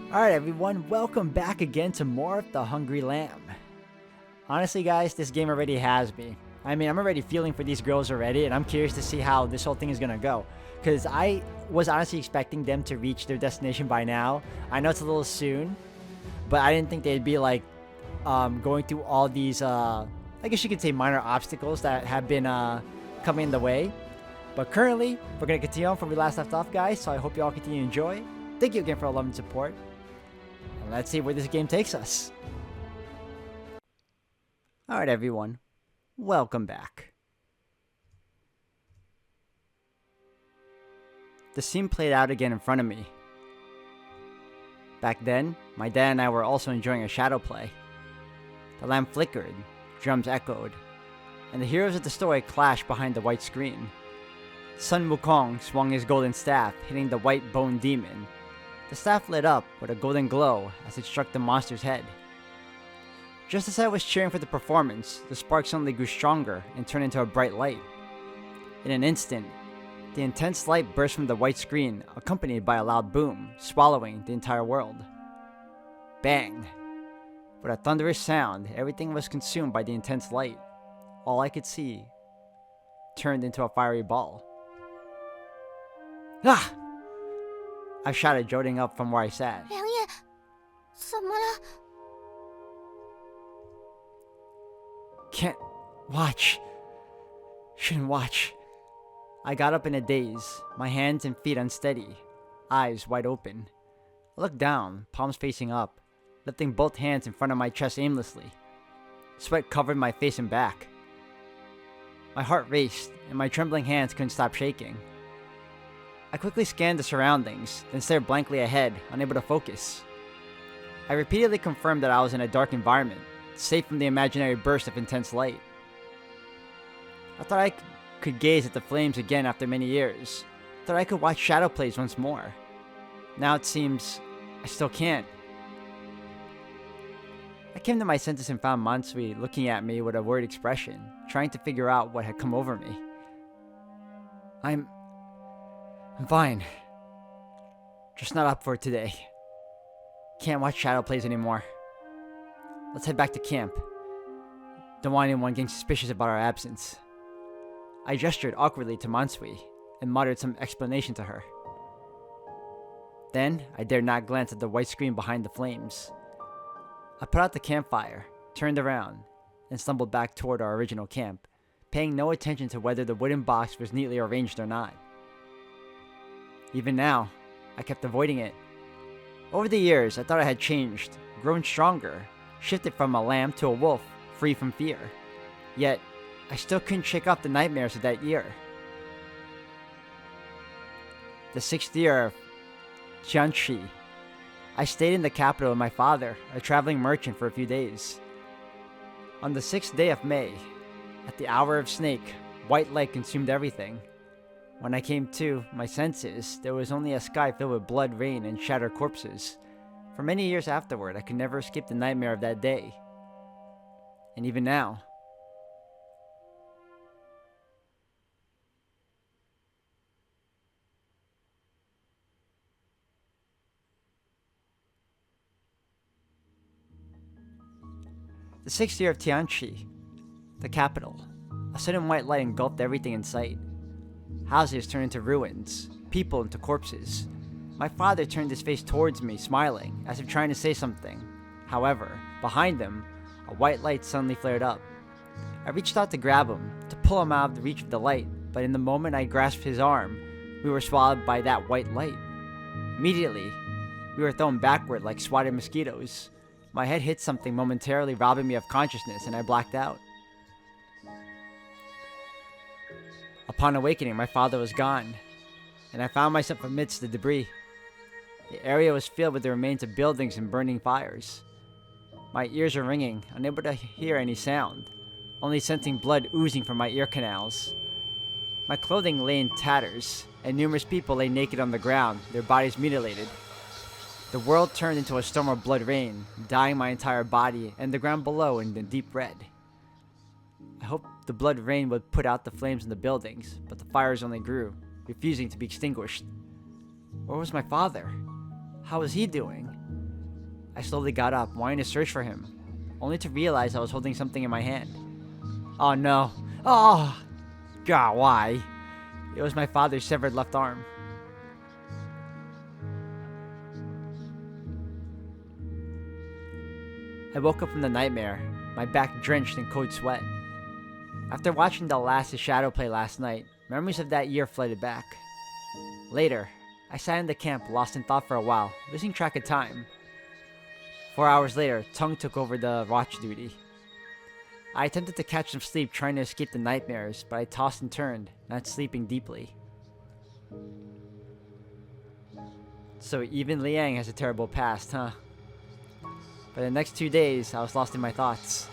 Alright everyone, welcome back again to more of The Hungry Lamb. Honestly guys, this game already has me. I'm already feeling for these girls already, and I'm curious to see how this whole thing is gonna go. Because I was honestly expecting them to reach their destination by now. I know it's a little soon, but I didn't think they'd be like going through all these, I guess you could say minor obstacles that have been coming in the way. But currently, we're gonna continue on from where we last left off, guys, so I hope you all continue to enjoy. Thank you again for all love and support. And let's see where this game takes us. Alright everyone, welcome back. The scene played out again in front of me. Back then, my dad and I were also enjoying a shadow play. The lamp flickered, drums echoed, and the heroes of the story clashed behind the white screen. Sun Wukong swung his golden staff, hitting the white bone demon. The staff lit up with a golden glow as it struck the monster's head. Just as I was cheering for the performance, the spark suddenly grew stronger and turned into a bright light. In an instant, the intense light burst from the white screen, accompanied by a loud boom, swallowing the entire world. Bang! With a thunderous sound, everything was consumed by the intense light. All I could see turned into a fiery ball. Ah! I shouted, jolting up from where I sat. Can't watch. Shouldn't watch. I got up in a daze, my hands and feet unsteady, eyes wide open. I looked down, palms facing up, lifting both hands in front of my chest aimlessly. Sweat covered my face and back. My heart raced, and my trembling hands couldn't stop shaking. I quickly scanned the surroundings, then stared blankly ahead, unable to focus. I repeatedly confirmed that I was in a dark environment, safe from the imaginary burst of intense light. I thought I could gaze at the flames again after many years. Thought I could watch shadow plays once more. Now it seems I still can't. I came to my senses and found Mansui looking at me with a worried expression, trying to figure out what had come over me. I'm fine. Just not up for it today. Can't watch shadow plays anymore. Let's head back to camp. Don't want anyone getting suspicious about our absence. I gestured awkwardly to Mansui and muttered some explanation to her. Then, I dared not glance at the white screen behind the flames. I put out the campfire, turned around, and stumbled back toward our original camp, paying no attention to whether the wooden box was neatly arranged or not. Even now, I kept avoiding it. Over the years, I thought I had changed, grown stronger, shifted from a lamb to a wolf, free from fear. Yet, I still couldn't shake off the nightmares of that year. The 6th year of Tianchi. I stayed in the capital with my father, a traveling merchant, for a few days. On the 6th day of May, at the hour of snake, white light consumed everything. When I came to my senses, there was only a sky filled with blood rain and shattered corpses. For many years afterward, I could never escape the nightmare of that day. And even now. The 6th year of Tianchi, the capital. A sudden white light engulfed everything in sight. Houses turned into ruins, people into corpses. My father turned his face towards me, smiling, as if trying to say something. However, behind him, a white light suddenly flared up. I reached out to grab him, to pull him out of the reach of the light, but in the moment I grasped his arm, we were swallowed by that white light. Immediately, we were thrown backward like swatted mosquitoes. My head hit something, momentarily robbing me of consciousness, and I blacked out. Upon awakening, my father was gone, and I found myself amidst the debris. The area was filled with the remains of buildings and burning fires. My ears were ringing, unable to hear any sound, only sensing blood oozing from my ear canals. My clothing lay in tatters, and numerous people lay naked on the ground, their bodies mutilated. The world turned into a storm of blood rain, dyeing my entire body and the ground below in a deep red. I hoped the blood rain would put out the flames in the buildings, but the fires only grew, refusing to be extinguished. Where was my father? How was he doing? I slowly got up, wanting to search for him, only to realize I was holding something in my hand. Oh no. Oh! God, why? It was my father's severed left arm. I woke up from the nightmare, my back drenched in cold sweat. After watching the last shadow play last night, memories of that year flooded back. Later, I sat in the camp lost in thought for a while, losing track of time. 4 hours later, Tung took over the watch duty. I attempted to catch some sleep trying to escape the nightmares, but I tossed and turned, not sleeping deeply. So even Liang has a terrible past, huh? For the next 2 days, I was lost in my thoughts.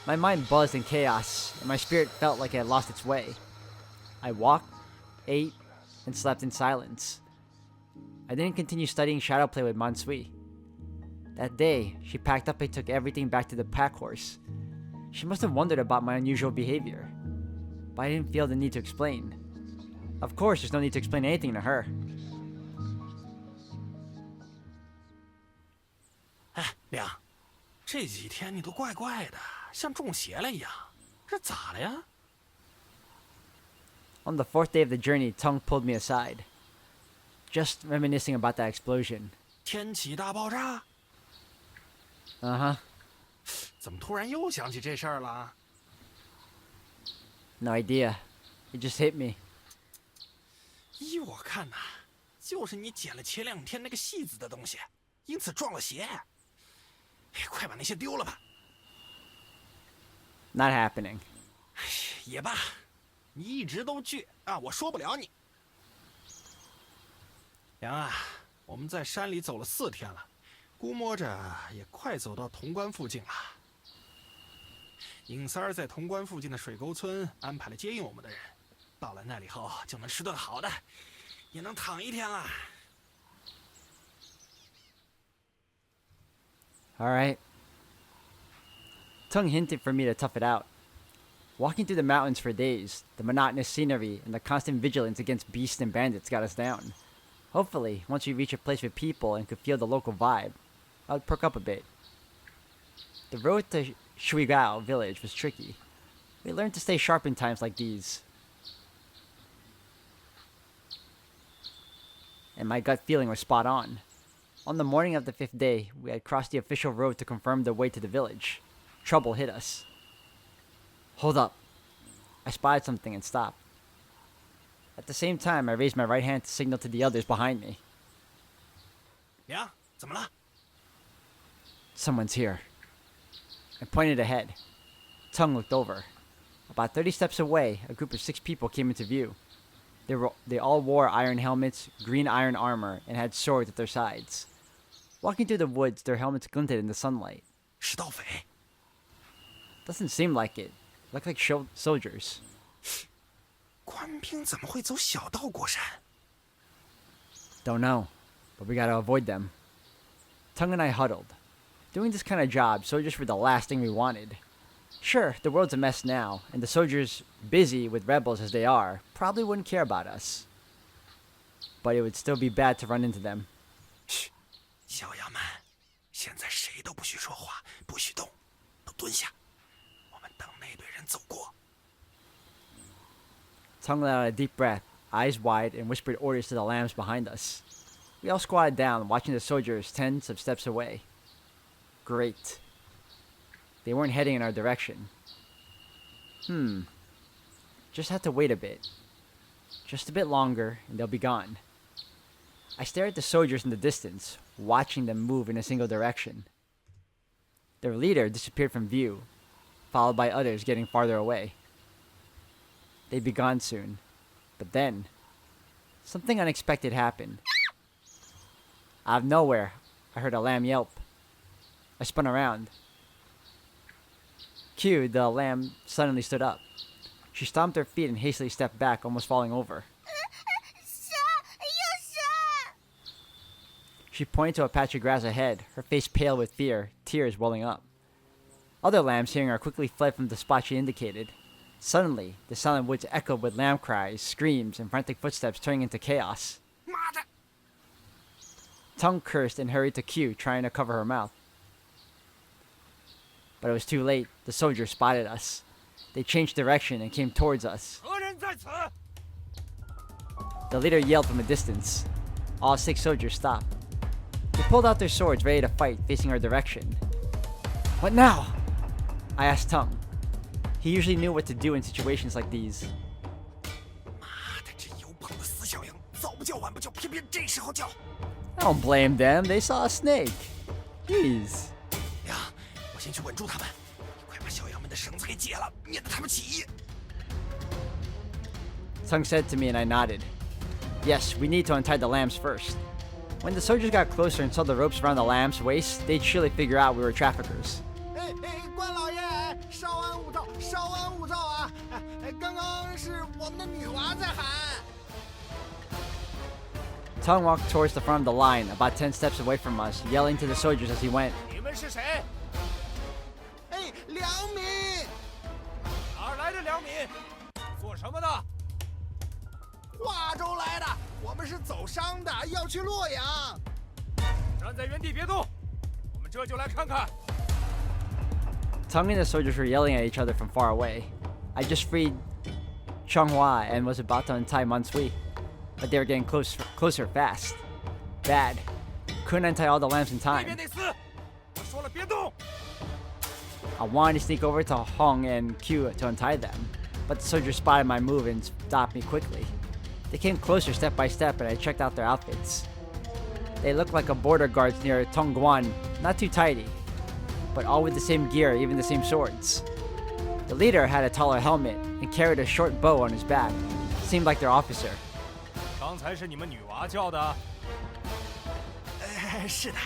My mind buzzed in chaos, and my spirit felt like it had lost its way. I walked, ate, and slept in silence. I didn't continue studying shadow play with Mansui. That day, she packed up and took everything back to the pack horse. She must have wondered about my unusual behavior, but I didn't feel the need to explain. Of course, there's no need to explain anything to her. 哎，亮，这几天你都怪怪的，像中邪了一样，这咋了呀？ On the 4th day of the journey, Tung pulled me aside, just reminiscing about that explosion. 天气大爆炸？ Uh-huh. 怎么突然又想起这事儿了？ No idea. It just hit me. 依我看呐，就是你捡了前2天那个戏子的东西，因此撞了邪。哎，快把那些丢了吧。 Not happening. 哎，也罢，你一直都倔啊，我说不了你。梁啊，我们在山里走了4天了，估摸着也快走到潼关附近了。尹三儿在潼关附近的水沟村安排了接应我们的人，到了那里后就能吃顿好的，也能躺1天了。 Alright. Tung hinted for me to tough it out. Walking through the mountains for days, the monotonous scenery, and the constant vigilance against beasts and bandits got us down. Hopefully, once we reach a place with people and could feel the local vibe, I would perk up a bit. The road to Shuigao village was tricky. We learned to stay sharp in times like these. And my gut feeling was spot on. On the morning of the 5th day, we had crossed the official road to confirm the way to the village. Trouble hit us. Hold up. I spotted something and stopped. At the same time, I raised my right hand to signal to the others behind me. 娘，怎么了？ Someone's here. I pointed ahead. Tung looked over. About 30 steps away, a group of 6 people came into view. They all wore iron helmets, green iron armor, and had swords at their sides. Walking through the woods, their helmets glinted in the sunlight. 是盗匪。 Doesn't seem like it. Look like soldiers. 官兵怎么会走小道过山？ Don't know, but we gotta avoid them. Tung and I huddled. Doing this kind of job, soldiers were the last thing we wanted. Sure, the world's a mess now, and the soldiers, busy with rebels as they are, probably wouldn't care about us. But it would still be bad to run into them. 嘘，小衙门，现在谁都不许说话，不许动，都蹲下。我们等那队人走过。 Tung let out a deep breath, eyes wide, and whispered orders to the lambs behind us. We all squatted down, watching the soldiers tens of steps away. Great. They weren't heading in our direction. Just have to wait a bit. Just a bit longer, and they'll be gone. I stared at the soldiers in the distance, watching them move in a single direction. Their leader disappeared from view, followed by others getting farther away. They'd be gone soon. But then, something unexpected happened. Out of nowhere, I heard a lamb yelp. I spun around. Q, the lamb, suddenly stood up. She stomped her feet and hastily stepped back, almost falling over. She pointed to a patch of grass ahead, her face pale with fear, tears welling up. Other lambs hearing her quickly fled from the spot she indicated. Suddenly, the silent woods echoed with lamb cries, screams, and frantic footsteps turning into chaos. 妈的！ Tung cursed and hurried to Q, trying to cover her mouth. But it was too late. The soldiers spotted us. They changed direction and came towards us. 何人在此？ The leader yelled from a distance. All 6 soldiers stopped. They pulled out their swords ready to fight, facing our direction. What now? I asked Tung. He usually knew what to do in situations like these. 妈的，这油胖的死小羊，早不叫晚不叫，偏偏这时候叫。 I don't blame them. They saw a snake. Jeez. 娘，我先去稳住他们，你快把小羊们的绳子给解了，免得他们起义。 Tung said to me and I nodded. Yes, we need to untie the lambs first. When the soldiers got closer and saw the ropes around the lamb's waist, they'd surely figure out we were traffickers. 关老爷，稍安勿躁，稍安勿躁啊！刚刚是我们的女娃在喊。 Tung walked towards the front of the line, about 10 steps away from us, yelling to the soldiers as he went. 你们是谁？良民，哪儿来的良民？做什么的？ 华州来的，我们是走商的，要去洛阳。站在原地别动，我们这就来看看。 Tung and the soldiers were yelling at each other from far away. I just freed Changhua and was about to untie Mansui, but they were getting closer fast. Bad. Couldn't untie all the lambs in 那 time. 边那厮，我说了别动。 I wanted to sneak over to Hong and Q to untie them, but the soldiers spotted my move and stopped me quickly. They came closer step by step and I checked out their outfits. They looked like a border guards near Tongguan, not too tidy, but all with the same gear, even the same swords. The leader had a taller helmet and carried a short bow on his back. Seemed like their officer. 刚才是你们女娃叫的，是的。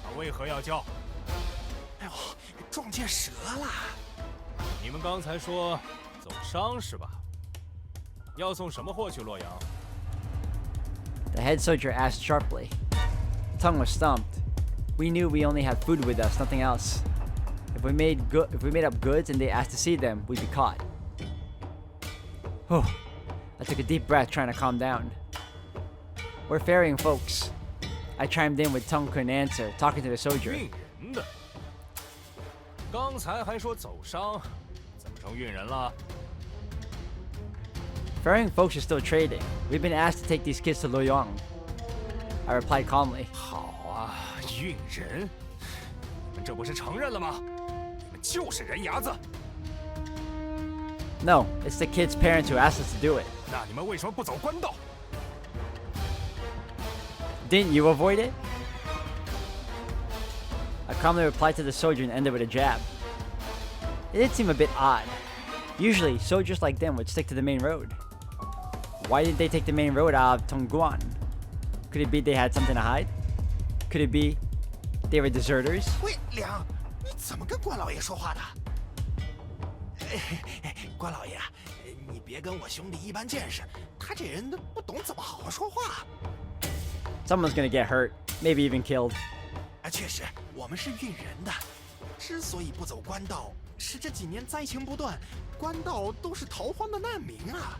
她为何要叫？哎呦，撞见蛇了！你们刚才说走商是吧？要送什么货去洛阳？ The head soldier asked sharply. Tung was stumped. We knew we only had food with us, nothing else. If we made up goods and they asked to see them, we'd be caught. Oh, I took a deep breath, trying to calm down. We're ferrying folks. I chimed in with Tung couldn't answer, talking to the soldier. 运人的。刚才还说走商，怎么成运人了？ Ferrying folks is still trading. We've been asked to take these kids to Luoyang. I replied calmly. 好啊，运人！你们这不是承认了吗？你们就是人牙子！ No, it's the kids' parents who asked us to do it. 那你们为什么不走官道？ Didn't you avoid it? I calmly replied to the soldier and ended with a jab. It did seem a bit odd. Usually, soldiers like them would stick to the main road. Why did they take the main road out of Tongguan? Could it be they had something to hide? Could it be they were deserters? 喂，良，你怎么跟关老爷说话的？关老爷啊，你别跟我兄弟一般见识，他这人不懂怎么好好说话。 Someone's gonna get hurt, maybe even killed. 确实，我们是运人的。之所以不走官道，是这几年灾情不断，官道都是逃荒的难民啊。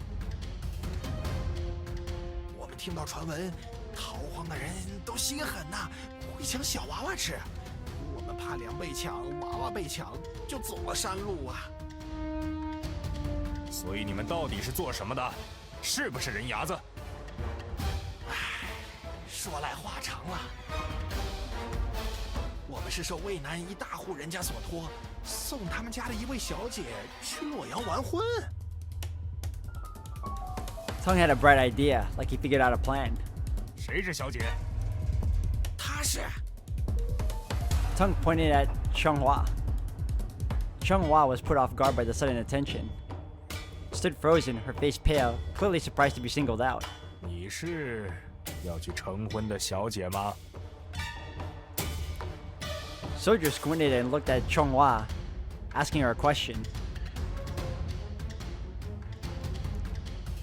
我们听到传闻，逃荒的人都心狠呐，会抢小娃娃吃。我们怕粮被抢，娃娃被抢，就走了山路啊。所以你们到底是做什么的？是不是人牙子？ 说来话长了，我们是受渭南一大户人家所托，送他们家的一位小姐去洛阳完婚。Tung had a bright idea, like he figured out a plan. 谁是小姐？她是 Tung pointed at Changhua. Changhua was put off guard by the sudden attention. Stood frozen, her face pale, clearly surprised to be singled out. 你是要去成婚的小姐吗？ Soldiers squinted and looked at Changhua, asking her a question.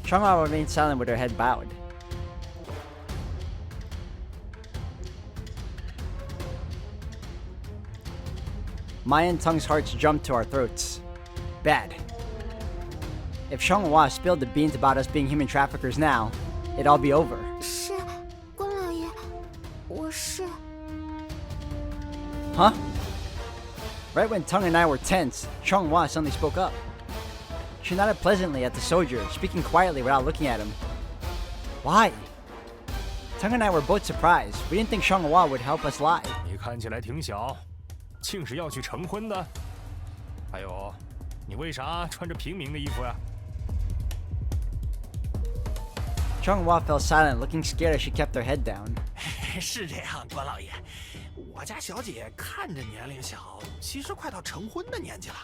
Changhua remained silent with her head bowed. My and Tung's hearts jumped to our throats. Bad. If Changhua spilled the beans about us being human traffickers now, it'd all be over. 是，关老爷，我是。 Huh? Right when Tung and I were tense, Chonghua suddenly spoke up. She nodded pleasantly at the soldier, speaking quietly without looking at him. Why? Tung and I were both surprised. We didn't think Chonghua would help us lie. 你看起来挺小，竟是要去成婚的。还有，你为啥穿着平民的衣服呀？ Chonghua fell silent, looking scared as she kept her head down. 是这样，关老爷，我家小姐看着年龄小，其实快到成婚的年纪了。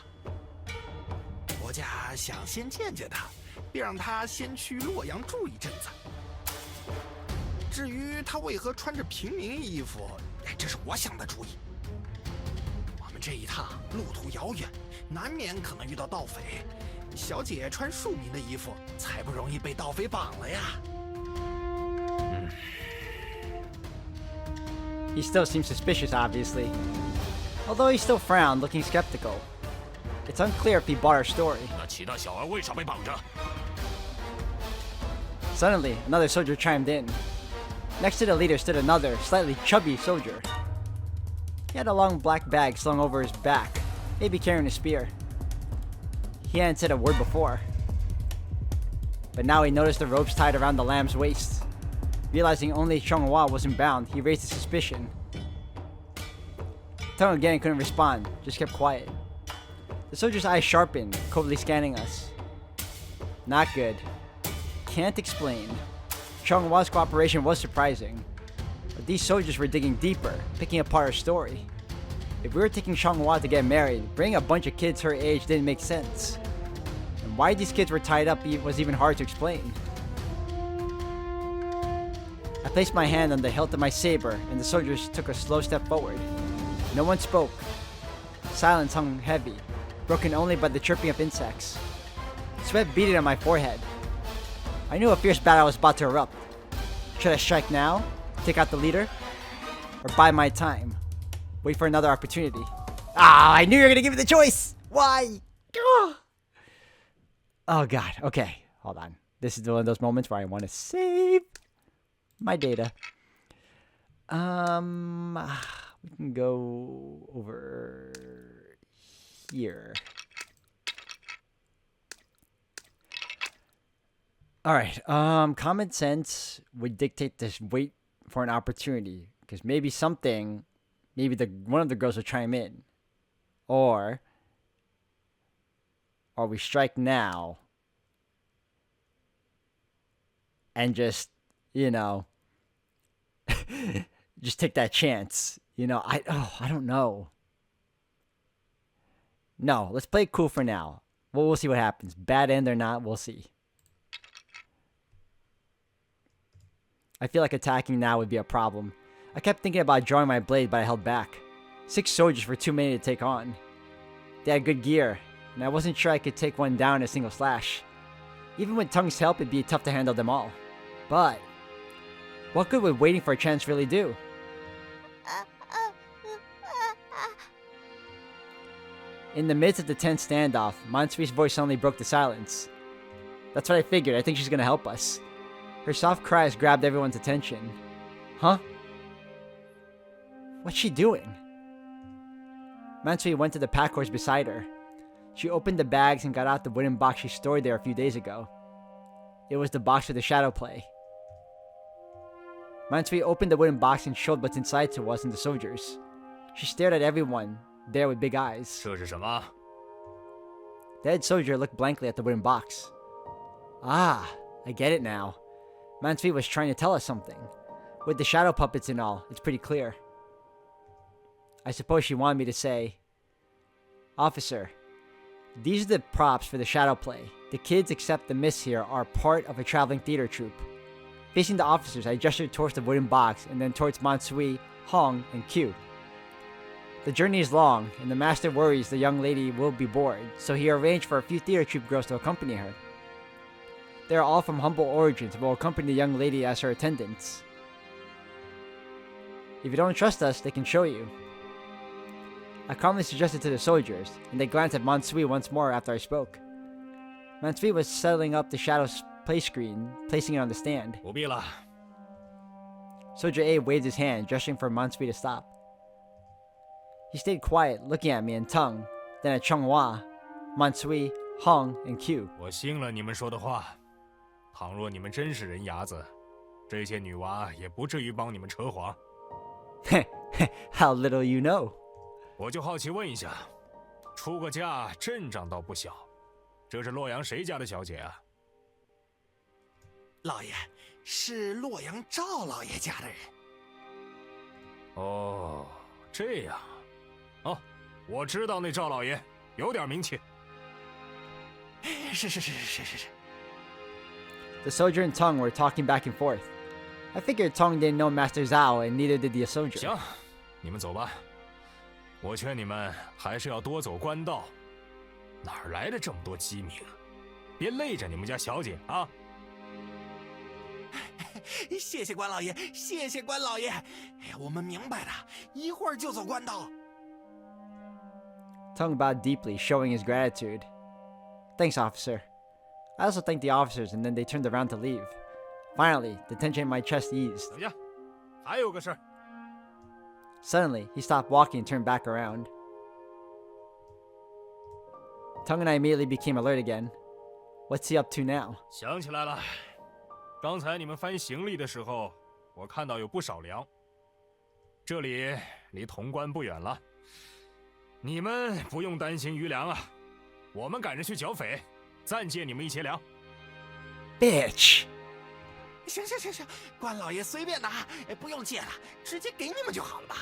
国家想先见见她，并让她先去洛阳住一阵子。至于她为何穿着平民衣服，这是我想的主意。我们这一趟路途遥远，难免可能遇到盗匪。小姐穿庶民的衣服，才不容易被盗匪绑了呀。 He still seemed suspicious, obviously. Although he still frowned, looking skeptical. It's unclear if he bought our story. 那其他小孩为啥被绑着？ Suddenly, another soldier chimed in. Next to the leader stood another, slightly chubby soldier. He had a long black bag slung over his back, maybe carrying a spear. He hadn't said a word before. But now he noticed the ropes tied around the lamb's waist. Realizing only Chonghua wasn't bound, he raised a suspicion. Tung again couldn't respond, just kept quiet. The soldier's eyes sharpened, coldly scanning us. Not good. Can't explain. Chonghua's cooperation was surprising. But these soldiers were digging deeper, picking apart our story. If we were taking Chonghua to get married, bringing a bunch of kids her age didn't make sense. And why these kids were tied up was even hard to explain. I placed my hand on the hilt of my saber, and the soldiers took a slow step forward. No one spoke. Silence hung heavy, broken only by the chirping of insects. Sweat beaded on my forehead. I knew a fierce battle was about to erupt. Should I strike now, take out the leader, or bide my time, wait for another opportunity? Ah, I knew you were gonna give me the choice! Why? Oh god, okay, hold on. This is one of those moments where I want to save my data. We can go over here. Alright, common sense would dictate this wait for an opportunity. Because maybe one of the girls will chime in. Or we strike now. And just, just take that chance. I don't know. No, let's play it cool for now. We'll see what happens. Bad end or not, we'll see. I feel like attacking now would be a problem. I kept thinking about drawing my blade, but I held back. 6 soldiers were too many to take on. They had good gear, and I wasn't sure I could take one down in a single slash. Even with Tung's help, it'd be tough to handle them all. But what good would waiting for a chance really do? In the midst of the tense standoff, Mansui's voice suddenly broke the silence. That's what I figured. I think she's gonna help us. Her soft cries grabbed everyone's attention. Huh? What's she doing? Mansui went to the pack horse beside her. She opened the bags and got out the wooden box she stored there a few days ago. It was the box with the shadow play. Mansui opened the wooden box and showed what's inside to us and the soldiers. She stared at everyone there with big eyes. 这是什么？ The head soldier looked blankly at the wooden box. Ah, I get it now. Mansui was trying to tell us something. With the shadow puppets and all, it's pretty clear. I suppose she wanted me to say, Officer, these are the props for the shadow play. The kids except the miss here are part of a traveling theater troupe. Facing the officers, I gestured towards the wooden box and then towards Mansui, Hong, and Q. The journey is long, and the master worries the young lady will be bored, so he arranged for a few theater troupe girls to accompany her. They are all from humble origins and will accompany the young lady as her attendants. If you don't trust us, they can show you. I calmly suggested to the soldiers, and they glanced at Mansui once more after I spoke. Mansui was settling up the shadow's play screen, placing it on the stand. 不必了。 Soldier A waved his hand, gesturing for Mansui to stop. He stayed quiet, looking at me and Tung, then at Chonghua, Mansui, Hong, and Q. 我信了你们说的话。倘若你们真是人牙子，这些女娃也不至于帮你们扯谎。How little you know. 我就好奇问一下，出个嫁阵仗倒不小，这是洛阳谁家的小姐啊？老爷，是洛阳赵老爷家的人。哦，这样。哦，我知道那赵老爷有点名气。是。 The soldier and Tung were talking back and forth. I figured Tung didn't know Master Zhao, and neither did the soldier. 行，你们走吧。我劝你们还是要多走官道，哪儿来的这么多机密啊？别累着你们家小姐啊！谢谢关老爷，谢谢关老爷。哎，我们明白的，一会儿就走官道。 Tung bowed deeply, showing his gratitude. Thanks, officer. I also thanked the officers, and then they turned around to leave. Finally, the tension in my chest eased. 等下，还有个事儿。 Suddenly, he stopped walking and turned back around. Tung and I immediately became alert again. What's he up to now? 想起来了，刚才你们翻行李的时候，我看到有不少粮。这里离潼关不远了，你们不用担心余粮啊，我们赶着去剿匪，暂借你们一些粮。Bitch! 行，关老爷随便拿，不用借了，直接给你们就好了吧。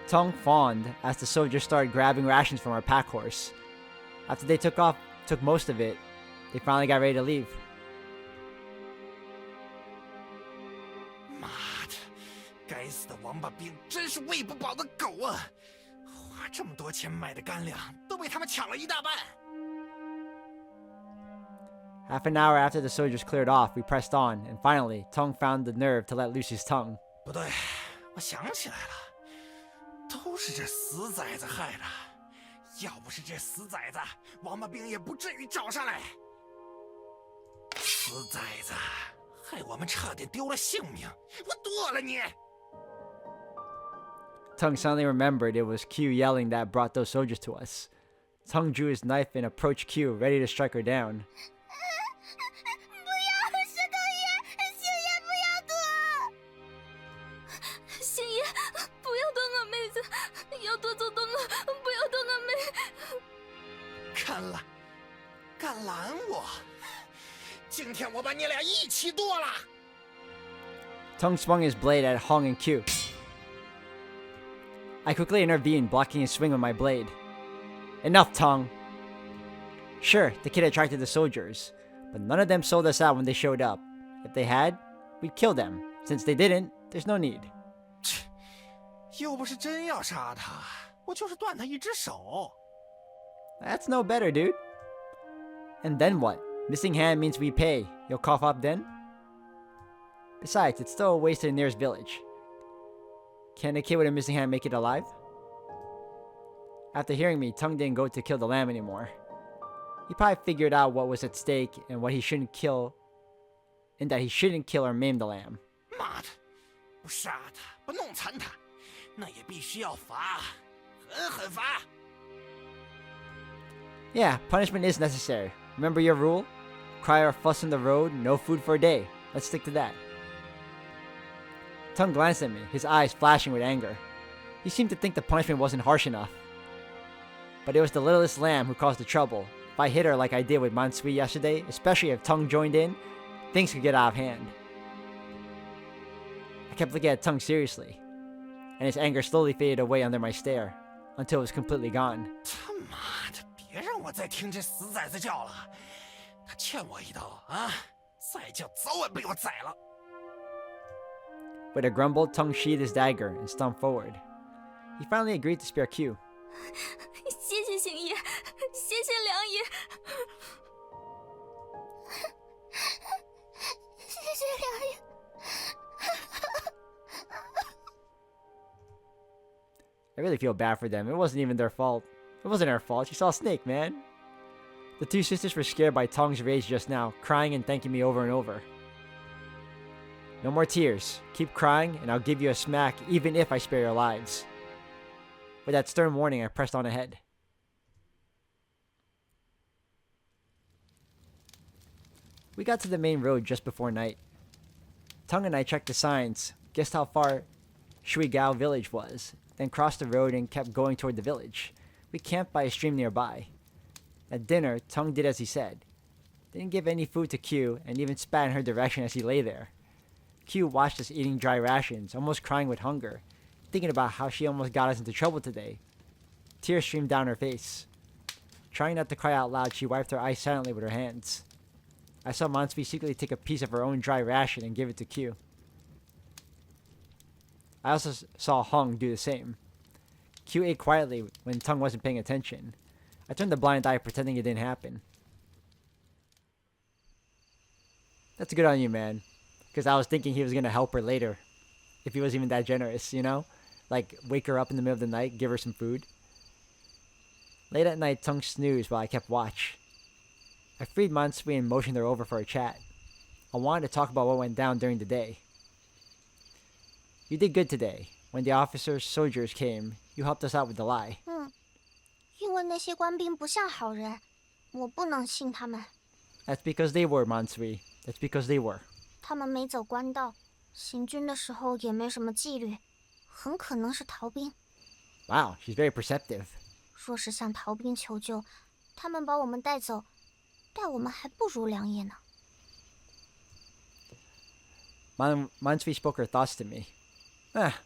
Tung fawned as the soldiers started grabbing rations from our pack horse. After they took most of it, they finally got ready to leave. 妈的，该死的王八兵，真是喂不饱的狗啊！花这么多钱买的干粮，都被他们抢了一大半。 Half an hour after the soldiers cleared off, we pressed on, and finally, Tung found the nerve to let loose his tongue. 不对，我想起来了，都是这死崽子害的。要不是这死崽子，王八兵也不至于找上来。死崽子，害我们差点丢了性命！我剁了你！ Tung suddenly remembered it was Q yelling that brought those soldiers to us. Tung drew his knife and approached Q, ready to strike her down. 不要，石头爷，星爷不要剁！星爷，不要剁我妹子，要剁就剁我，不要剁我妹。敢拦我！今天我把你俩一起剁了！ Tung swung his blade at Hong and Q. I quickly intervened, blocking his swing with my blade. Enough, Tung! Sure, the kid attracted the soldiers, but none of them sold us out when they showed up. If they had, we'd kill them. Since they didn't, there's no need. 又不是真要杀他，我就是断他一只手。 That's no better, dude. And then what? Missing hand means we pay. You'll cough up then? Besides, it's still a ways to the nearest village. Can a kid with a missing hand make it alive? After hearing me, Tung didn't go to kill the lamb anymore. He probably figured out what was at stake and what he shouldn't kill, and that he shouldn't kill or maim the lamb. 妈的，不杀他，不弄残他，那也必须要罚，狠狠罚。 Yeah, punishment is necessary. Remember your rule? Cry or fuss on the road, no food for a day. Let's stick to that. Tung glanced at me, his eyes flashing with anger. He seemed to think the punishment wasn't harsh enough. But it was the littlest lamb who caused the trouble. If I hit her like I did with Mansui yesterday, especially if Tung joined in, things could get out of hand. I kept looking at Tung seriously, and his anger slowly faded away under my stare, until it was completely gone. 他妈的，别让我再听这死崽子叫了！他欠我一刀啊！再叫早晚被我宰了。 With a grumble, Tung sheathed his dagger and stumped forward. He finally agreed to spare Q. 谢谢星爷，谢谢良爷，谢谢良爷。 I really feel bad for them. It wasn't even their fault. It wasn't our fault. She saw a snake, man. The two sisters were scared by Tong's rage just now, crying and thanking me over and over. No more tears. Keep crying, and I'll give you a smack even if I spare your lives. With that stern warning, I pressed on ahead. We got to the main road just before night. Tung and I checked the signs, guessed how far Shuigao village was, then crossed the road and kept going toward the village. We camped by a stream nearby. At dinner, Tung did as he said. Didn't give any food to Q and even spat in her direction as he lay there. Q watched us eating dry rations, almost crying with hunger, thinking about how she almost got us into trouble today. Tears streamed down her face. Trying not to cry out loud, she wiped her eyes silently with her hands. I saw Mansui secretly take a piece of her own dry ration and give it to Q. I also saw Hong do the same. Q ate quietly when Tung wasn't paying attention. I turned a blind eye pretending it didn't happen. That's good on you, man. Because I was thinking he was going to help her later. If he was even that generous, you know? Like, wake her up in the middle of the night, give her some food. Late at night, Tung snoozed while I kept watch. I freed Mansui and motioned her over for a chat. I wanted to talk about what went down during the day. You did good today. When the soldiers came, you helped us out with the lie. 因为那些官兵不像好人，我不能信他们。That's because they were, Mansui. That's because they were. 他们没走官道，行军的时候也没什么纪律，很可能是逃兵。Wow, she's very perceptive. 若是向逃兵求救，他们把我们带走，待我们还不如良夜呢。Mansui spoke her thoughts to me.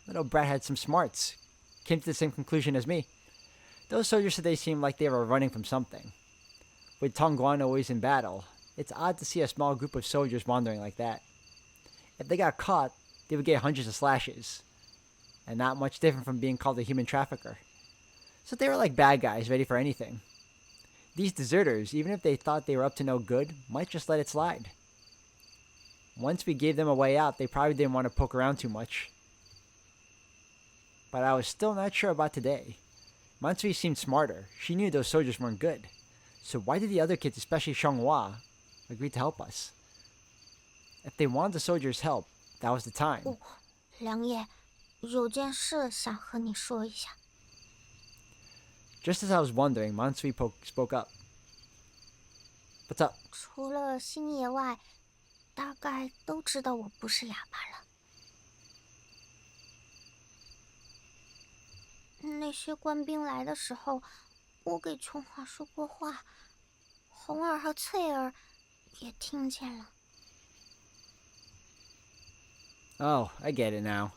Little brat had some smarts. Came to the same conclusion as me. Those soldiers today seemed like they were running from something. With Tongguan always in battle, it's odd to see a small group of soldiers wandering like that. If they got caught, they would get hundreds of slashes. And not much different from being called a human trafficker. So they were like bad guys, ready for anything. These deserters, even if they thought they were up to no good, might just let it slide. Once we gave them a way out, they probably didn't want to poke around too much. But I was still not sure about today. Mansui seemed smarter. She knew those soldiers weren't good. So why did the other kids, especially Xianghua, agree to help us? If they wanted the soldiers' help, that was the time. 良夜，有件事想和你说一下。Just as I was wondering, Mansui spoke up. What's up? 除了星爷外，大概都知道我不是哑巴了。那些官兵来的时候，我给琼华说过话，红儿和翠儿也听见了。Oh, I get it now.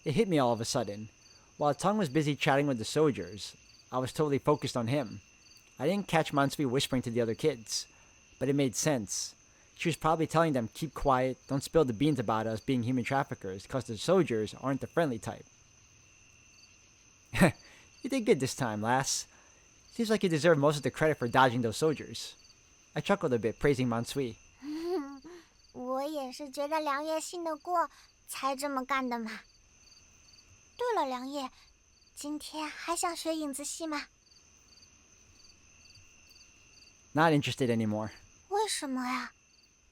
It hit me all of a sudden. While Tung was busy chatting with the soldiers, I was totally focused on him. I didn't catch Mansui whispering to the other kids, but it made sense. She was probably telling them, keep quiet, don't spill the beans about us being human traffickers, because the soldiers aren't the friendly type. You did good this time, lass. Seems like you deserve most of the credit for dodging those soldiers. I chuckled a bit, praising Mansui. 我也是觉得良夜信得过，才这么干的嘛。对了，良夜，今天还想学影子戏吗？ Not interested anymore. 为什么呀？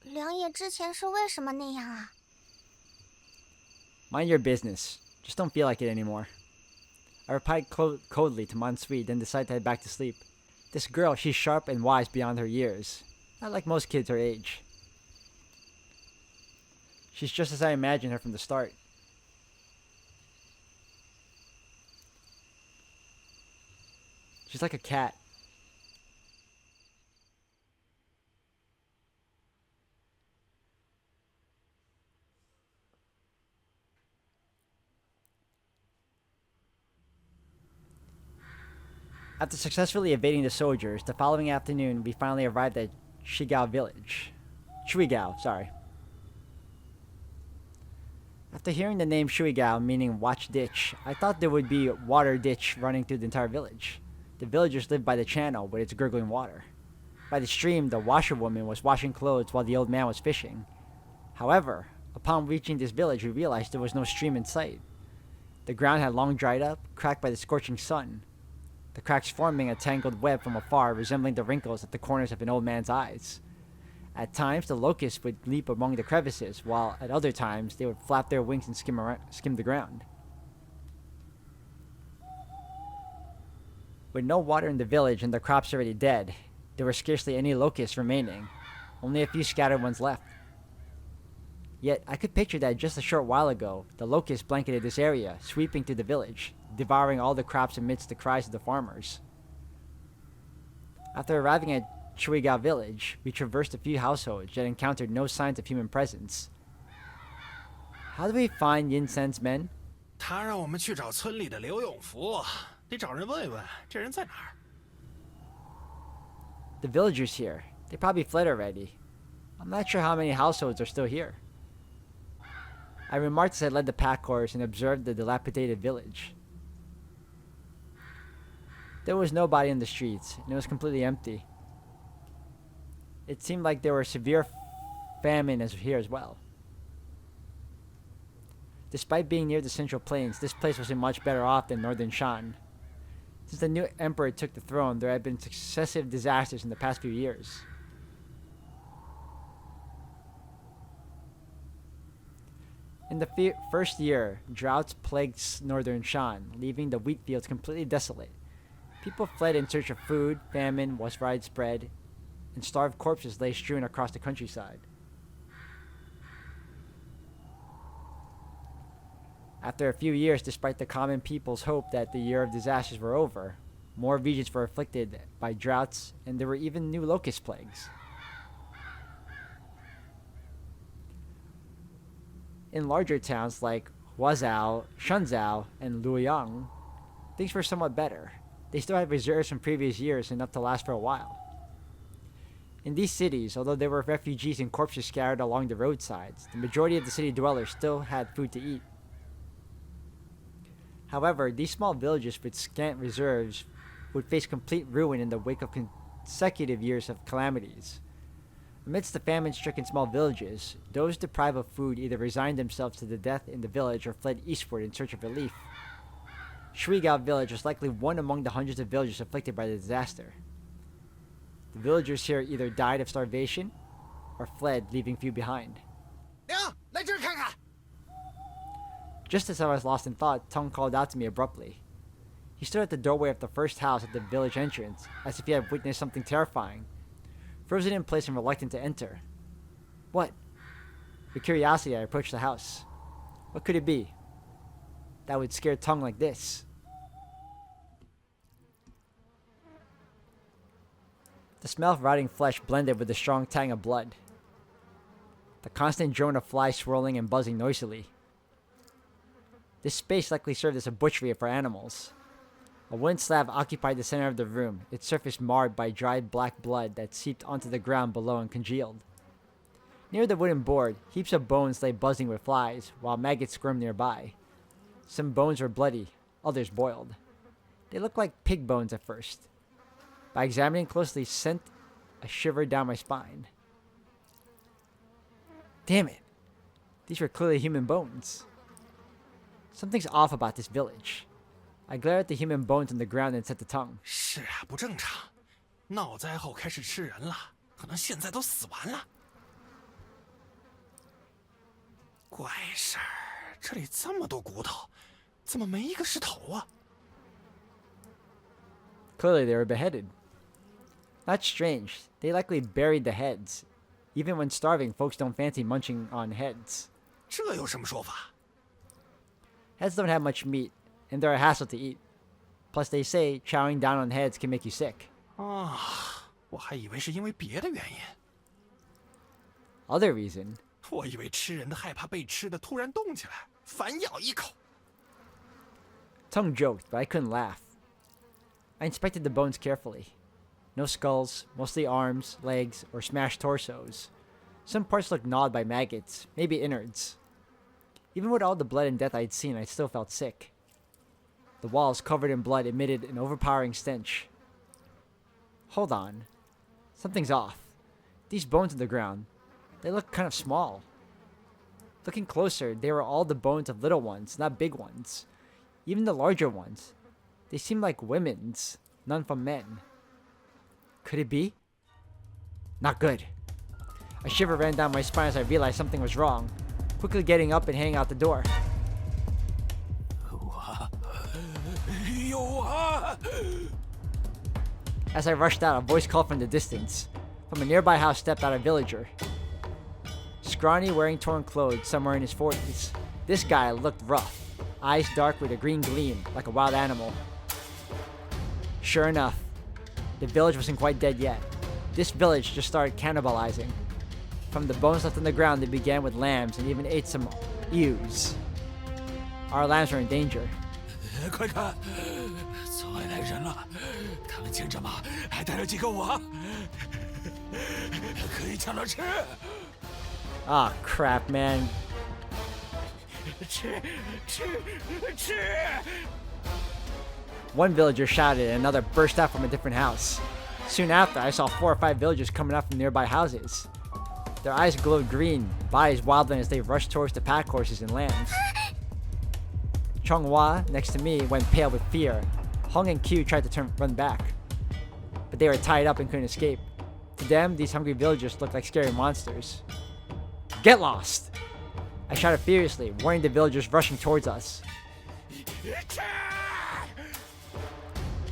良夜之前是为什么那样啊？ Mind your business. Just don't feel like it anymore. I replied coldly to Mansui, then decided to head back to sleep. This girl, she's sharp and wise beyond her years. Not like most kids her age. She's just as I imagined her from the start. She's like a cat. After successfully evading the soldiers, the following afternoon we finally arrived at Shigao village. Shuigao, sorry. After hearing the name Shuigao, meaning watch ditch, I thought there would be a water ditch running through the entire village. The villagers lived by the channel with its gurgling water. By the stream, the washerwoman was washing clothes while the old man was fishing. However, upon reaching this village, we realized there was no stream in sight. The ground had long dried up, cracked by the scorching sun, the cracks forming a tangled web from afar, resembling the wrinkles at the corners of an old man's eyes. At times, the locusts would leap among the crevices, while at other times, they would flap their wings and skim the ground. With no water in the village and the crops already dead, there were scarcely any locusts remaining, only a few scattered ones left. Yet, I could picture that just a short while ago, the locusts blanketed this area, sweeping through the village, devouring all the crops amidst the cries of the farmers. After arriving at Chuigao village, we traversed a few households yet encountered no signs of human presence. How do we find Yin Sen's men? 他让我们去找村里的刘永福，得找人问问这人在哪儿。The villagers here. They probably fled already. I'm not sure how many households are still here. I remarked as I led the pack horse and observed the dilapidated village. There was nobody in the streets, and it was completely empty. It seemed like there were severe famine here as well. Despite being near the Central Plains, this place wasn't much better off than northern Shan. Since the new emperor took the throne, there had been successive disasters in the past few years. In the first year, droughts plagued northern Shan, leaving the wheat fields completely desolate. People fled in search of food, famine was widespread, and starved corpses lay strewn across the countryside. After a few years, despite the common people's hope that the year of disasters were over, more regions were afflicted by droughts, and there were even new locust plagues. In larger towns like Huazhou, Shenzhou, and Luoyang, things were somewhat better. They still had reserves from previous years, enough to last for a while. In these cities, although there were refugees and corpses scattered along the roadsides, the majority of the city dwellers still had food to eat. However, these small villages with scant reserves would face complete ruin in the wake of consecutive years of calamities. Amidst the famine-stricken small villages, those deprived of food either resigned themselves to the death in the village or fled eastward in search of relief. Shuigao village was likely one among the hundreds of villages afflicted by the disaster. The villagers here either died of starvation or fled, leaving few behind. 娘，来这儿看看。 Just as I was lost in thought, Tong called out to me abruptly. He stood at the doorway of the first house at the village entrance, as if he had witnessed something terrifying. Frozen in place and reluctant to enter. What? With curiosity, I approached the house. What could it be that would scare Tong like this? The smell of rotting flesh blended with the strong tang of blood. The constant drone of flies swirling and buzzing noisily. This space likely served as a butchery for animals. A wooden slab occupied the center of the room, its surface marred by dried black blood that seeped onto the ground below and congealed. Near the wooden board, heaps of bones lay buzzing with flies, while maggots squirmed nearby. Some bones were bloody, others boiled. They looked like pig bones at first. By examining closely, sent a shiver down my spine. Damn it! These were clearly human bones. Something's off about this village. I glared at the human bones on the ground and said to Tong. 是啊，不正常。闹灾后开始吃人了，可能现在都死完了。怪事儿，这里这么多骨头，怎么没一个是头啊？ Clearly they were beheaded. Not strange. They likely buried the heads. Even when starving, folks don't fancy munching on heads. 这有什么说法？ Heads don't have much meat, and they're a hassle to eat. Plus, they say chowing down on heads can make you sick. 啊，我还以为是因为别的原因。 Other reason? 我以为吃人的害怕被吃的突然动起来，反咬一口。 Tongue joked, but I couldn't laugh. I inspected the bones carefully. No skulls, mostly arms, legs, or smashed torsos. Some parts looked gnawed by maggots, maybe innards. Even with all the blood and death I'd seen, I still felt sick. The walls, covered in blood, emitted an overpowering stench. Hold on. Something's off. These bones on the ground, they look kind of small. Looking closer, they were all the bones of little ones, not big ones. Even the larger ones, they seemed like women's, none from men. Could it be? Not good. A shiver ran down my spine as I realized something was wrong, quickly getting up and heading out the door. As I rushed out, a voice called from the distance. From a nearby house stepped out a villager. Scrawny, wearing torn clothes, somewhere in his 40s. This guy looked rough, eyes dark with a green gleam, like a wild animal. Sure enough, the village wasn't quite dead yet. This village just started cannibalizing. From the bones left on the ground, they began with lambs and even ate some ewes. Our lambs were in danger. 快看，村外来人了，他们牵着马，还带了几个王，可以抢着吃。Ah, crap, man. 吃。 One villager shouted and another burst out from a different house. Soon after, I saw 4 or 5 villagers coming out from nearby houses. Their eyes glowed green, bodies wobbling as they rushed towards the pack horses and lambs. Chonghua, next to me, went pale with fear. Hung and Q tried to run back, but they were tied up and couldn't escape. To them, these hungry villagers looked like scary monsters. Get lost! I shouted furiously, warning the villagers rushing towards us.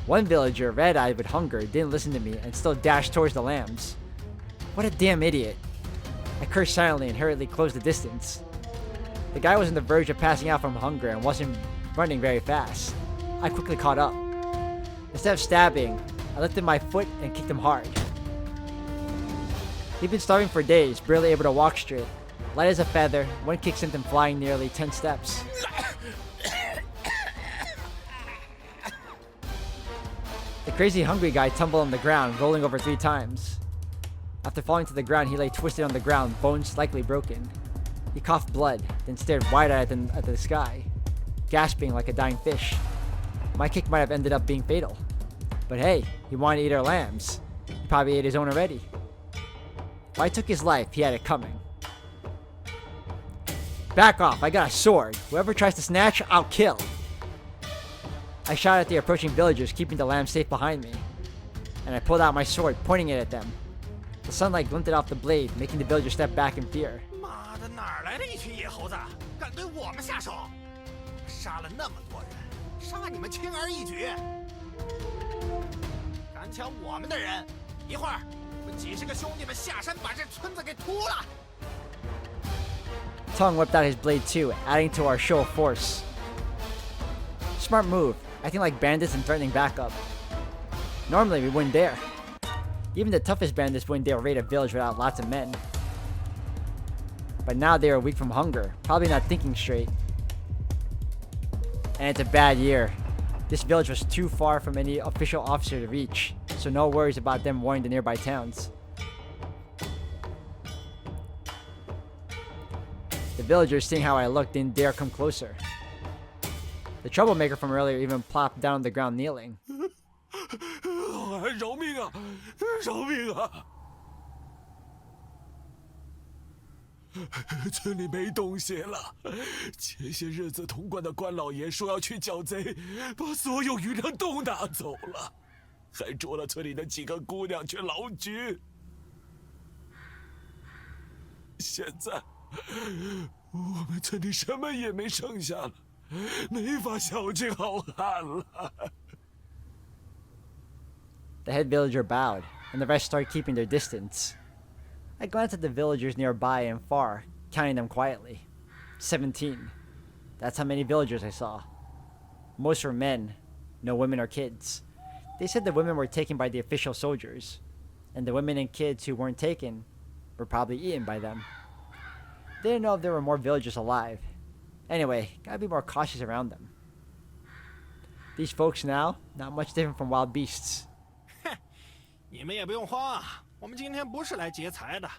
One villager, red-eyed with hunger, didn't listen to me and still dashed towards the lambs. What a damn idiot. I cursed silently and hurriedly closed the distance. The guy was on the verge of passing out from hunger and wasn't running very fast. I quickly caught up. Instead of stabbing, I lifted my foot and kicked him hard. He'd been starving for days, barely able to walk straight. Light as a feather, one kick sent him flying nearly 10 steps. The crazy hungry guy tumbled on the ground, rolling over 3 times. After falling to the ground, he lay twisted on the ground, bones slightly broken. He coughed blood, then stared wide-eyed at the sky, gasping like a dying fish. My kick might have ended up being fatal. But hey, he wanted to eat our lambs. He probably ate his own already. If I took his life, he had it coming. Back off, I got a sword. Whoever tries to snatch, I'll kill. I shot at the approaching villagers, keeping the lambs safe behind me. And I pulled out my sword, pointing it at them. The sunlight glinted off the blade, making the villagers step back in fear. 妈的，哪儿来的一群野猴子，敢对我们下手？杀了那么多人，杀你们轻而易举。敢抢我们的人，一会儿我们几十个兄弟们下山把这村子给屠了。 Tong whipped out his blade too, adding to our show of force. Smart move, acting like bandits and threatening backup. Normally we wouldn't dare. Even the toughest bandits wouldn't dare raid a village without lots of men. But now they are weak from hunger, probably not thinking straight. And it's a bad year. This village was too far from any official officer to reach, so no worries about them warning the nearby towns. The villagers, seeing how I looked, didn't dare come closer. The troublemaker from earlier even plopped down on the ground kneeling. 饶命啊！饶命啊！村里没东西了。前些日子潼关的关老爷说要去剿贼，把所有余粮都拿走了，还捉了村里的几个姑娘去劳局。现在我们村里什么也没剩下了，没法孝敬好汉了。 The head villager bowed, and the rest started keeping their distance. I glanced at the villagers nearby and far, counting them quietly. 17. That's how many villagers I saw. Most were men, no women or kids. They said the women were taken by the official soldiers, and the women and kids who weren't taken were probably eaten by them. They didn't know if there were more villagers alive. Anyway, gotta be more cautious around them. These folks now, not much different from wild beasts. 你们也不用慌啊，我们今天不是来劫财的，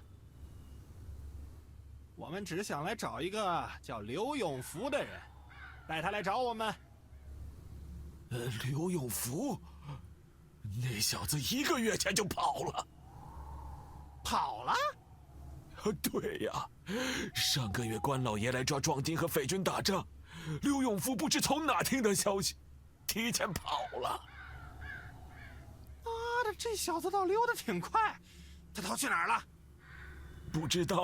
我们只想来找一个叫刘永福的人，带他来找我们。刘永福，那小子1个月前就跑了。跑了？对呀，上个月关老爷来抓壮丁和匪军打仗，刘永福不知从哪听的消息，提前跑了。 这小子倒溜得挺快，他逃去哪儿了？不知道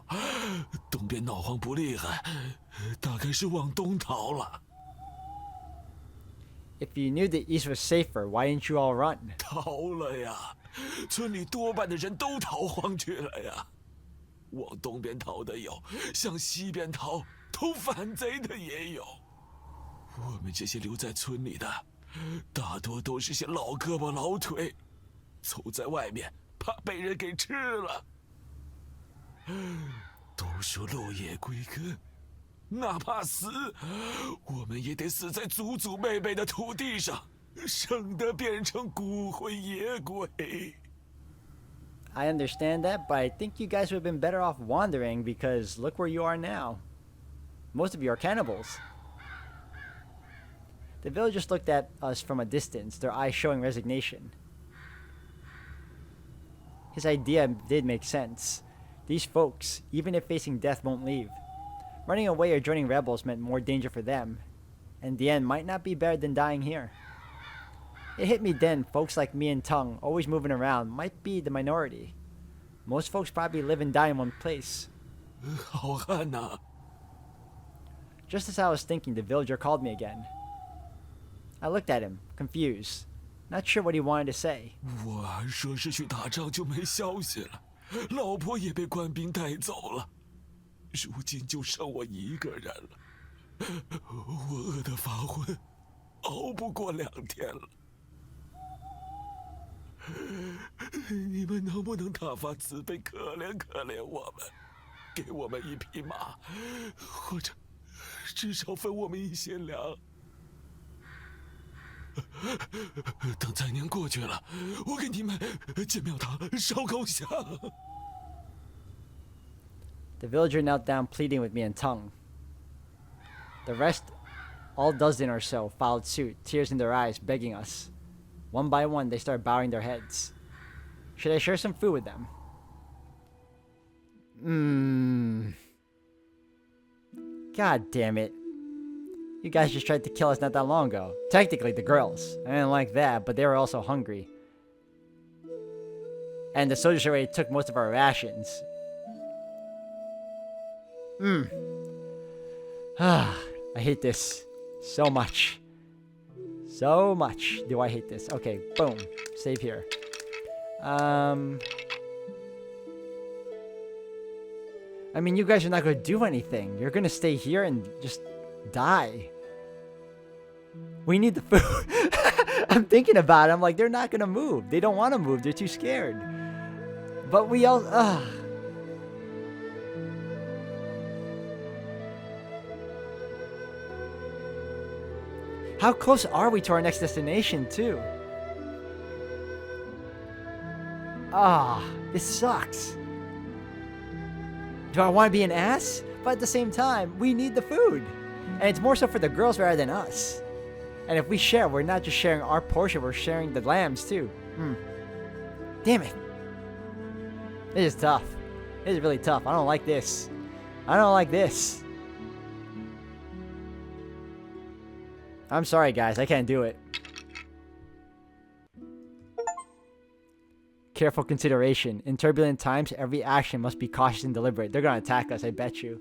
啊，东边闹荒不厉害，大概是往东逃了。If you knew the east was safer, why didn't you all run? 逃了呀，村里多半的人都逃荒去了呀。往东边逃的有，向西边逃偷反贼的也有。我们这些留在村里的，大多都是些老胳膊老腿，走在外面怕被人给吃了。都说落叶归根，哪怕死，我们也得死在祖祖辈辈的土地上，省得变成骨灰野鬼。I understand that, but I think you guys would have been better off wandering because look where you are now. Most of you are cannibals. The villagers looked at us from a distance, their eyes showing resignation. His idea did make sense. These folks, even if facing death, won't leave. Running away or joining rebels meant more danger for them, and the end might not be better than dying here. It hit me then, folks like me and Tung, always moving around, might be the minority. Most folks probably live and die in one place. 好汉呐！ Just as I was thinking, the villager called me again. I looked at him, confused, not sure what he wanted to say. 我说是去打仗就没消息了，老婆也被官兵带走了，如今就剩我一个人了。我饿得发昏，熬不过2天了。你们能不能大发慈悲，可怜可怜我们，给我们1匹马，或者至少分我们一些粮？等灾年过去了，我给你们建庙堂烧高香。The villager knelt down, pleading with me in tongue. The rest, all dozen or so, followed suit, tears in their eyes, begging us. One by one, they started bowing their heads. Should I share some food with them? God damn it. You guys just tried to kill us not that long ago. Technically, the girls. I didn't like that, but they were also hungry. And the soldiers already took most of our rations. I hate this so much. So much do I hate this. Okay, boom. Save here. I mean, you guys are not going to do anything. You're going to stay here and just die. We need the food. I'm thinking about it. I'm like, they're not going to move. They don't want to move. They're too scared. But we all... How close are we to our next destination, too? This sucks. Do I want to be an ass? But at the same time, we need the food. And it's more so for the girls rather than us. And if we share, we're not just sharing our portion, we're sharing the lambs, too. Damn it. This is tough. This is really tough. I don't like this. I don't like this. I'm sorry, guys. I can't do it. Careful consideration. In turbulent times, every action must be cautious and deliberate. They're gonna attack us, I bet you.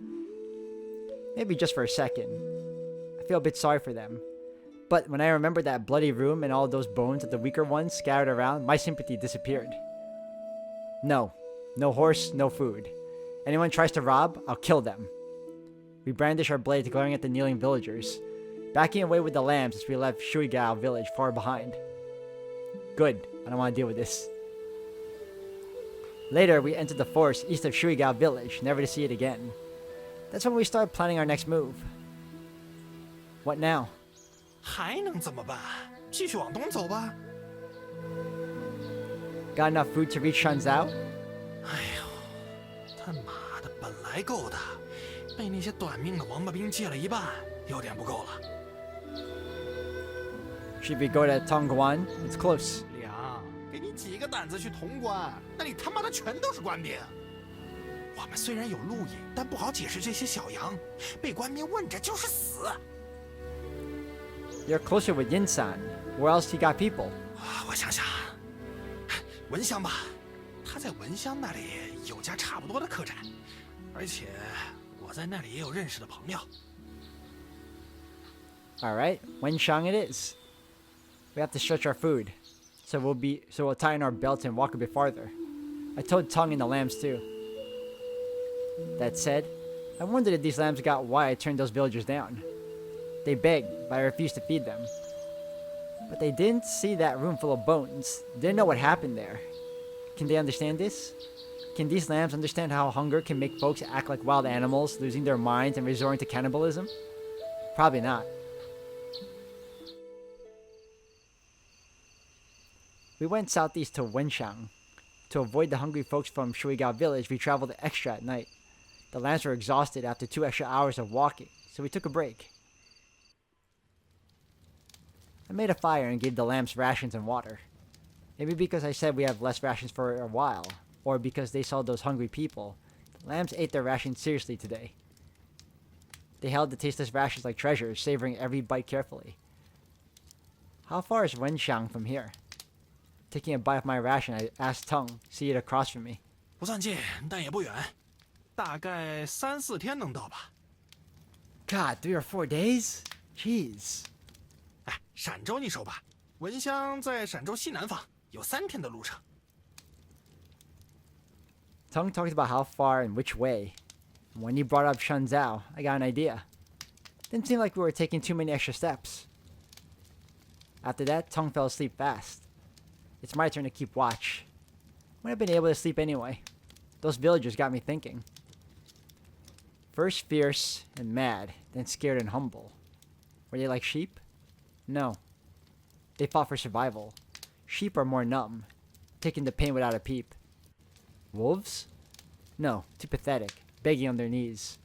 Maybe just for a second. I feel a bit sorry for them. But when I remember that bloody room and all those bones of the weaker ones scattered around, my sympathy disappeared. No. No horse, no food. Anyone tries to rob, I'll kill them. We brandish our blades, glaring at the kneeling villagers, backing away with the lambs as we left Shuigao village far behind. Good. I don't want to deal with this. Later, we entered the forest east of Shuigao village, never to see it again. That's when we started planning our next move. What now? 还能怎么办？继续往东走吧。Got enough food to reach Shanzhou? 哎呦，他妈的，本来够的，被那些短命的王八兵借了一半，有点不够了。Should we go to Tongguan? It's close. 梁，给你几个胆子去潼关？那里他妈的全都是官兵。我们虽然有路引，但不好解释这些小羊，被官兵问着就是死。You're closer with Yinsan. Where else he got people? 我想想，蚊香吧，他在文香那里有家差不多的客栈，而且我在那里也有认识的朋友。Alright, Wenshang it is. We have to stretch our food, so we'll tighten our belts and walk a bit farther. I told Tong and the lambs too. That said, I wondered if these lambs got why I turned those villagers down. They begged, but I refused to feed them. But they didn't see that room full of bones. Didn't know what happened there. Can they understand this? Can these lambs understand how hunger can make folks act like wild animals, losing their minds and resorting to cannibalism? Probably not. We went southeast to Wenshang. To avoid the hungry folks from Shuigao village, we traveled extra at night. The lambs were exhausted after 2 extra hours of walking, so we took a break. I made a fire and gave the lambs rations and water. Maybe because I said we have less rations for a while, or because they saw those hungry people. The lambs ate their rations seriously today. They held the tasteless rations like treasures, savoring every bite carefully. How far is Wenshang from here? Taking a bite of my ration, I asked Tung, seated across from me. 不算近，但也不远，大概3、4天能到吧。God, 3 or 4 days? Jeez. 哎，陕州你熟吧？文香在陕州西南方，有3天的路程。Tung talked about how far and which way. When he brought up Shanzhou, I got an idea. Didn't seem like we were taking too many extra steps. After that, Tung fell asleep fast. It's my turn to keep watch. Wouldn't have been able to sleep anyway. Those villagers got me thinking. First fierce and mad, then scared and humble. Were they like sheep? No. They fought for survival. Sheep are more numb, taking the pain without a peep. Wolves? No, too pathetic, begging on their knees.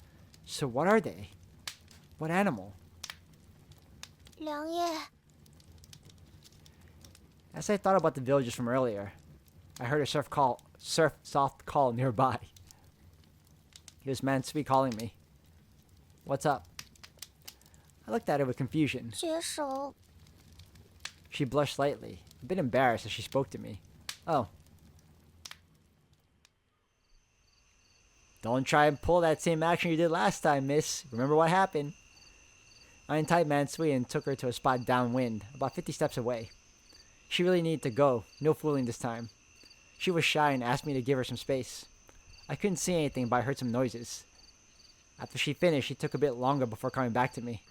So what are they? What animal? 良夜， As I thought about the villagers from earlier, I heard a soft call nearby. It was Mansui calling me. What's up? I looked at her with confusion. 接手。 She blushed slightly, a bit embarrassed as she spoke to me. Oh. Don't try and pull that same action you did last time, miss. Remember what happened? I untied Mansui and took her to a spot downwind, about 50 steps away. She really needed to go, no fooling this time. She was shy and asked me to give her some space. I couldn't see anything, but I heard some noises. After she finished, she took a bit longer before coming back to me.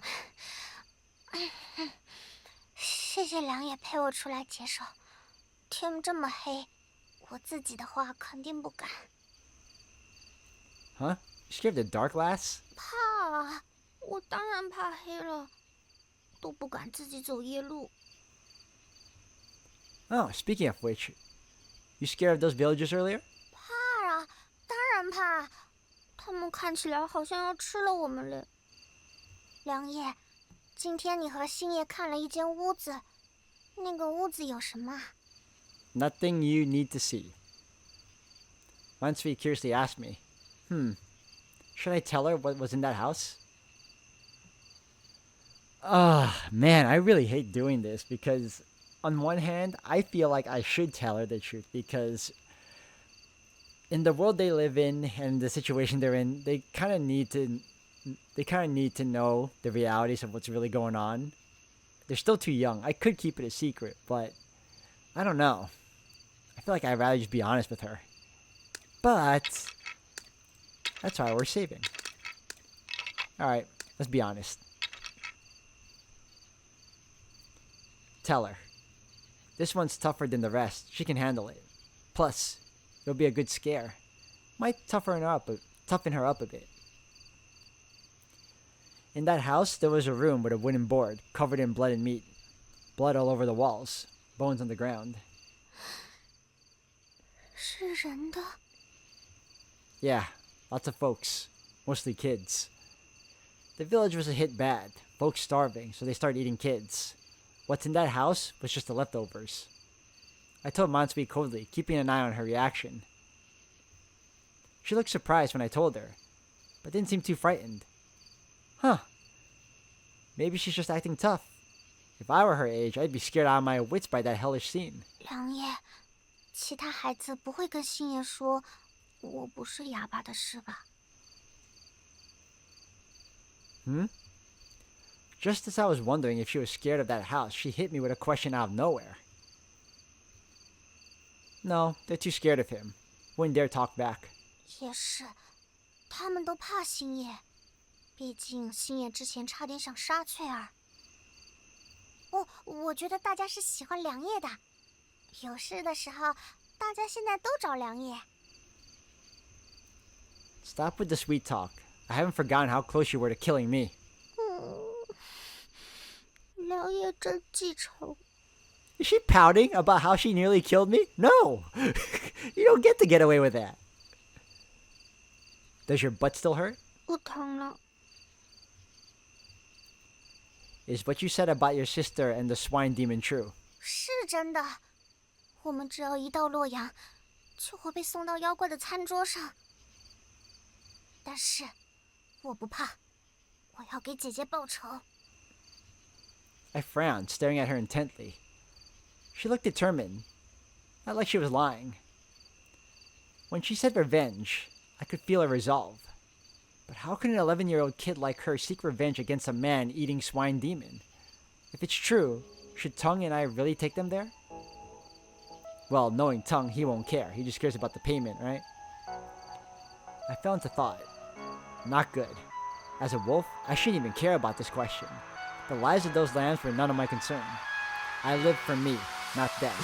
谢谢良夜陪我出来解手。天这么黑，我自己的话肯定不敢。 Huh? You scared of the dark, lass? 怕啊！我当然怕黑了，都不敢自己走夜路。 Oh, speaking of which, you scared of those villagers earlier? 怕啊，当然怕。他们看起来好像要吃了我们嘞。良夜，今天你和星爷看了一间屋子，那个屋子有什么？ Nothing you need to see. Mansui curiously asked me, should I tell her what was in that house? Man, I really hate doing this because on one hand, I feel like I should tell her the truth because in the world they live in and the situation they're in, they kind of need to know the realities of what's really going on. They're still too young. I could keep it a secret, but I don't know. I feel like I'd rather just be honest with her. But that's why we're saving. Alright, let's be honest. Tell her. This one's tougher than the rest. She can handle it. Plus, it'll be a good scare. Might toughen her up a bit. In that house, there was a room with a wooden board covered in blood and meat. Blood all over the walls. Bones on the ground. 是人的。 Yeah, lots of folks. Mostly kids. The village was hit bad. Folks starving, so they started eating kids. What's in that house was just the leftovers. I told Mansui coldly, keeping an eye on her reaction. She looked surprised when I told her, but didn't seem too frightened. Huh. Maybe she's just acting tough. If I were her age, I'd be scared out of my wits by that hellish scene. 良夜，其他孩子不会跟星爷说我不是哑巴的事吧？ Just as I was wondering if she was scared of that house, she hit me with a question out of nowhere. No, they're too scared of him. Wouldn't dare talk back. 也是，他们都怕星爷，毕竟星爷之前差点想杀翠儿。我觉得大家是喜欢良夜的，有事的时候，大家现在都找良夜。Stop with the sweet talk. I haven't forgotten how close you were to killing me. 良夜真记仇。 Is she pouting about how she nearly killed me? No! You don't get to get away with that. Does your butt still hurt? 不疼了。 Is what you said about your sister and the swine demon true? 是真的，我们只要一到洛阳，就会被送到妖怪的餐桌上。但是，我不怕，我要给姐姐报仇。 I frowned, staring at her intently. She looked determined, not like she was lying. When she said revenge, I could feel her resolve. But how could an 11-year-old kid like her seek revenge against a man-eating swine demon? If it's true, should Tung and I really take them there? Well, knowing Tung, he won't care. He just cares about the payment, right? I fell into thought. Not good. As a wolf, I shouldn't even care about this question. The lives of those lambs were none of my concern. I lived for me, not them.